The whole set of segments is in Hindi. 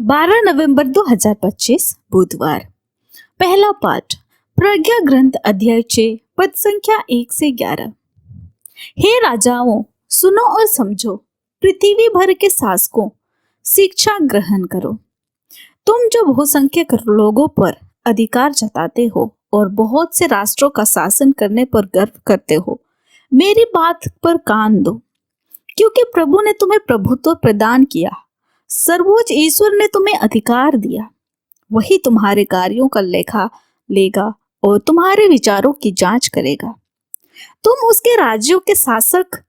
12 नवंबर 2025 बुधवार। पहला पाठ प्रज्ञा ग्रंथ अध्याय 6 पद संख्या 1 से 11। हे राजाओं, सुनो और समझो, पृथ्वी भर के शासकों, शिक्षा ग्रहण करो। तुम जो बहुसंख्यक लोगों पर अधिकार जताते हो और बहुत से राष्ट्रों का शासन करने पर गर्व करते हो, मेरी बात पर कान दो, क्योंकि प्रभु ने तुम्हें प्रभुत्व प्रदान किया। सर्वोच्च ईश्वर ने तुम्हें अधिकार दिया। वही तुम्हारे कार्यों का लेखा लेगा और तुम्हारे विचारों की जांच करेगा। तुम उसके राज्यों के शासक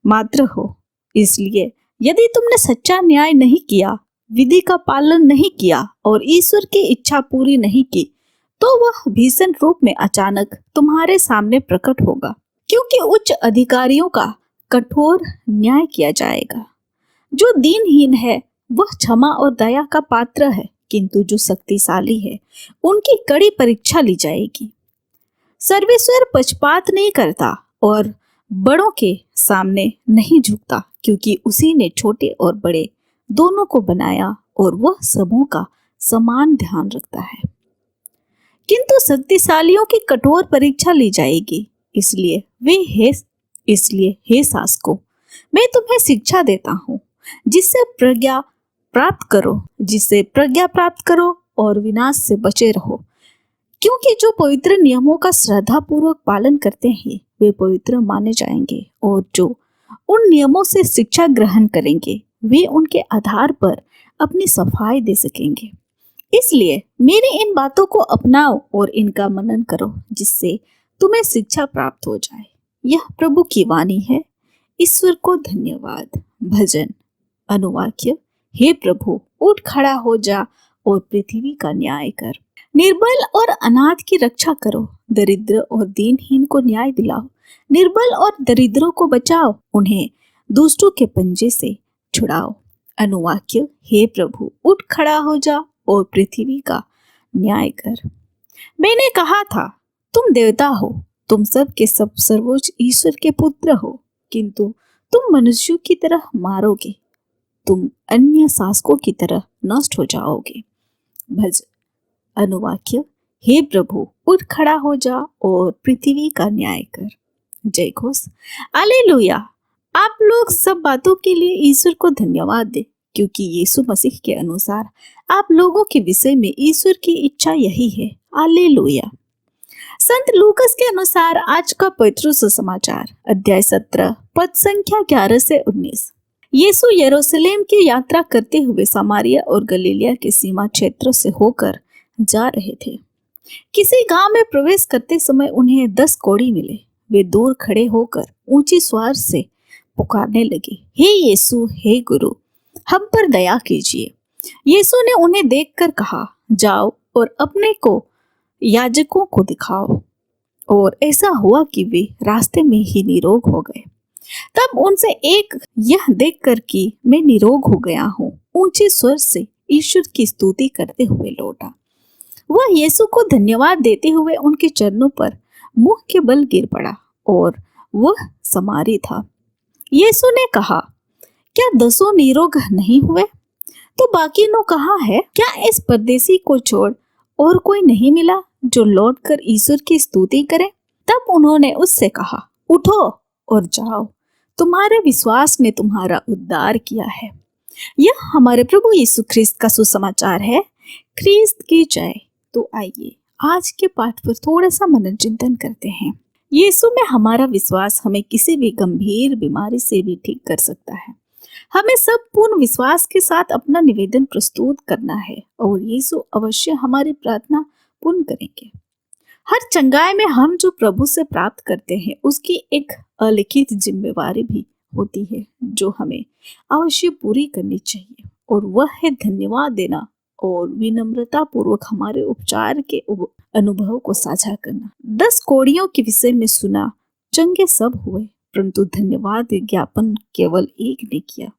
मात्र हो, इसलिए यदि तुमने सच्चा न्याय नहीं किया, विधि का पालन नहीं किया और ईश्वर की इच्छा पूरी नहीं की, तो वह भीषण रूप में अचानक तुम्हारे सामने प्रकट होगा, क्योंकि उच्च अधिकारियों का कठोर न्याय किया जाएगा। जो दीनहीन है वह क्षमा और दया का पात्र है, किंतु जो शक्तिशाली है उनकी कड़ी परीक्षा ली जाएगी। सर्वेश्वर पक्षपात नहीं करता और बड़ों के सामने नहीं झुकता, क्योंकि उसी ने छोटे और बड़े दोनों को बनाया और वह सबों का समान ध्यान रखता है। किंतु शक्तिशालियों की कठोर परीक्षा ली जाएगी। इसलिए हे शासकों, मैं तुम्हें शिक्षा देता हूँ, जिससे प्रज्ञा प्राप्त करो और विनाश से बचे रहो। क्योंकि जो पवित्र नियमों का श्रद्धा पूर्वक पालन करते हैं वे पवित्र माने जाएंगे, और जो उन नियमों से शिक्षा ग्रहण करेंगे वे उनके आधार पर अपनी सफाई दे सकेंगे। इसलिए मेरी इन बातों को अपनाओ और इनका मनन करो, जिससे तुम्हें शिक्षा प्राप्त हो जाए। यह प्रभु की वाणी है। ईश्वर को धन्यवाद। भजन अनुवाक्य। हे प्रभु, उठ खड़ा हो जा और पृथ्वी का न्याय कर। निर्बल और अनाथ की रक्षा करो, दरिद्र और दीनहीन को न्याय दिलाओ। निर्बल और दरिद्रों को बचाओ, उन्हें दुष्टों के पंजे से छुड़ाओ। अनुवाक्य। हे प्रभु, उठ खड़ा हो जा और पृथ्वी का न्याय कर। मैंने कहा था, तुम देवता हो, तुम सब के सब सर्वोच्च ईश्वर के पुत्र हो, किंतु तुम मनुष्यों की तरह मारोगे, तुम अन्य शासकों की तरह नष्ट हो जाओगे। भजन अनुवाक्य। हे प्रभु, उठ खड़ा हो जा और पृथ्वी का न्याय कर। जय घोष। हालेलुया। आप लोग सब बातों के लिए ईश्वर को धन्यवाद दे, क्योंकि यीशु मसीह के अनुसार आप लोगों के विषय में ईश्वर की इच्छा यही है। हालेलुया। संत लूकस के अनुसार आज का पवित्र सुसमाचार अध्याय 17 पद संख्या 11 से 19। यीशु यरूशलेम की यात्रा करते हुए समारिया और गलीलिया के सीमा क्षेत्र से होकर जा रहे थे। किसी गांव में प्रवेश करते समय उन्हें 10 कोढ़ी मिले। वे दूर खड़े होकर ऊंची स्वर से पुकारने लगे, हे यीशु, हे गुरु, हम पर दया कीजिए। यीशु ने उन्हें देखकर कहा, जाओ और अपने को याजकों को दिखाओ। और ऐसा हुआ कि वे रास्ते में ही निरोग हो गए। तब उनसे एक यह देखकर कि मैं निरोग हो गया हूँ, ऊंचे स्वर से ईश्वर की स्तुति करते हुए लौटा। वह यीशु को धन्यवाद देते हुए उनके चरणों पर मुंह के बल गिर पड़ा, और वह समारी था। यीशु ने कहा, क्या 10 निरोग नहीं हुए? तो बाकी नो कहाँ है? क्या इस परदेसी को छोड़ और कोई नहीं मिला जो लौटकर ईश्वर की स्तुति करे? तब उन्होंने उससे कहा, उठो और जाओ, तुम्हारे विश्वास ने तुम्हारा उद्धार किया है। यह हमारे प्रभु यीशु ख्रिस्त का सुसमाचार है। ख्रिस्त की जय। तो आइए आज के पाठ पर थोड़ा सा मनन चिंतन करते हैं। यीशु में हमारा विश्वास हमें किसी भी गंभीर बीमारी से भी ठीक कर सकता है। हमें सब पूर्ण विश्वास के साथ अपना निवेदन प्रस्तुत करना है, और यीशु अवश्य हमारी प्रार्थना पूर्ण करेंगे। हर चंगाई में हम जो प्रभु से प्राप्त करते हैं उसकी एक अलिखित जिम्मेवारी भी होती है, जो हमें अवश्य पूरी करनी चाहिए, और वह है धन्यवाद देना और विनम्रता पूर्वक हमारे उपचार के अनुभव को साझा करना। 10 कोढ़ियों के विषय में सुना, चंगे सब हुए, परंतु धन्यवाद ज्ञापन केवल एक ने किया।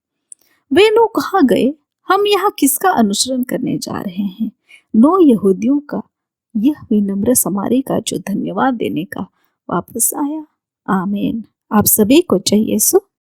वे नो कहाँ गए? हम यहाँ किसका अनुसरण करने जा रहे हैं? 9 यहूदियों का यह विनम्र समारी का जो धन्यवाद देने का वापस आया। आमीन। आप सभी को जय यीशु।